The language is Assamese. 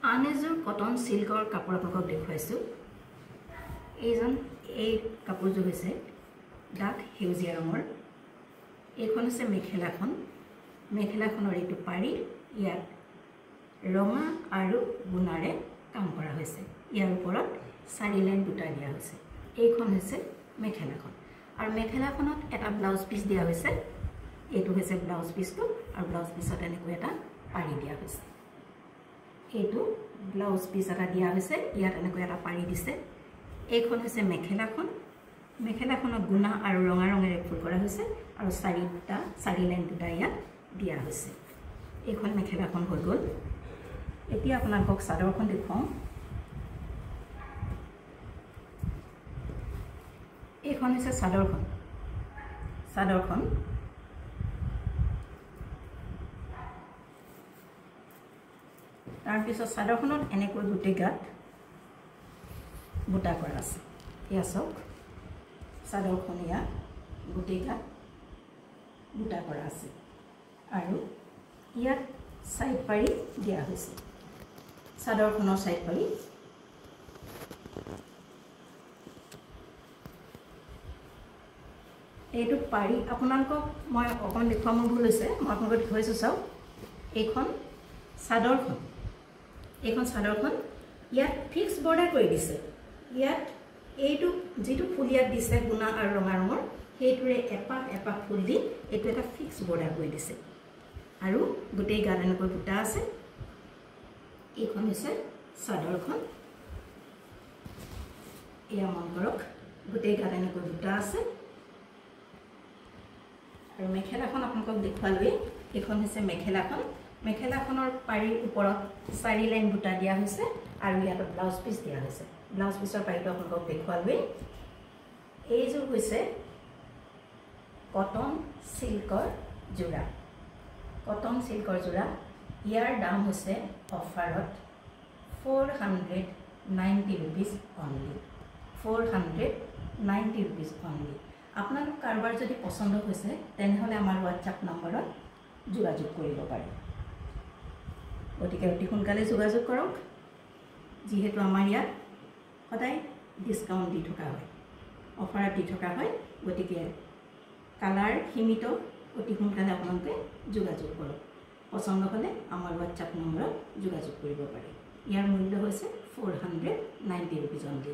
আন এযোৰ কটন সিল্কৰ কাপোৰ আপোনাক দেখুৱাইছো এই কাপোৰযোৰ হৈছে ডাঠ সেউজীয়া ৰঙৰ এইখন হৈছে মেখেলাখনৰ এইটো পাৰি ইয়াত ৰঙা আৰু গুণাৰে কাম কৰা হৈছে ইয়াৰ ওপৰত 4 লাইন বুটা দিয়া হৈছে এইখন হৈছে মেখেলাখন আৰু মেখেলাখনত এটা ব্লাউজ পিস দিয়া হৈছে এইটো হৈছে ব্লাউজ পিসটো আৰু ব্লাউজ পিছত এনেকৈ এটা পাৰি দিয়া হৈছে এইটো ব্লাউজ পিস এটা দিয়া হৈছে ইয়াত এনেকৈ এটা পাৰি দিছে এইখন হৈছে মেখেলাখনত গুণা আৰু ৰঙা ৰঙেৰে ফুল কৰা হৈছে আৰু 4 লাইন বুটা ইয়াত দিয়া হৈছে এইখন মেখেলাখন হৈ গ'ল এতিয়া আপোনালোকক চাদৰখন দেখুৱাম এইখন হৈছে চাদৰখন তাৰ পিছত চাদৰখনত এনেকৈ গুটে গাত বুটা কৰা আছে ইয়া চাওক চাদৰখন ইয়া গুটে গাত বুটা কৰা আছে আৰু ইয়াত সাইড পাৰি দিয়া হৈছে চাদৰখনৰ সাইড পাৰি এইটো পাৰি আপোনালোকক মই অকণ দেখুৱাম ভুল হৈছে মই আপোনালোকক দেখুৱাইছো চাওক এইখন চাদৰখন ইয়াত ফিক্স বৰ্ডাৰ কৰি দিছে ইয়াত এইটো যেটো ফুল ইয়াত দিছে গুণা আৰু ৰঙা ৰঙৰ হেইটোৰে এপাক ফুল দি এইটো এটা ফিক্স বৰ্ডাৰ কৰি দিছে আৰু গোটেই গাত এনেকৈ বুটা আছে এইখন হৈছে চাদৰখন এয়া মন কৰক গোটেই গাত এনেকৈ বুটা আছে আৰু মেখেলাখন আপোনালোকক দেখুৱালৈ এইখন হৈছে মেখেলাখনৰ পাৰিৰ ওপৰত 4 লাইন বুটা দিয়া হৈছে আৰু ইয়াত ব্লাউজ পিস দিয়া হৈছে ব্লাউজ পিসৰ পাৰিটো আপোনালোকক দেখুৱালৈ এইযোৰ হৈছে কটন সিল্কৰ জোৰা ইয়াৰ দাম হৈছে অফাৰত 490 rupees only 490 rupees only আপোনালোক কাৰোবাৰ যদি পছন্দ হৈছে তেনেহলে আমাৰ WhatsApp নম্বৰত যোগাযোগ কৰিব পাৰে গতিকে অতি সোনকালে যোগাযোগ কৰক যিহেতু আমাৰ ইয়াত সদায় ডিসকাউন্ট দি থকা হয় অফাৰত দি থকা হয় গতিকে কালাৰ সীমিত অতি সোনকালে আপোনালোকে যোগাযোগ কৰক পছন্দ হলে আমাৰ WhatsApp নম্বৰত যোগাযোগ কৰিব পাৰে ইয়াৰ মূল্য হৈছে 490 rupees only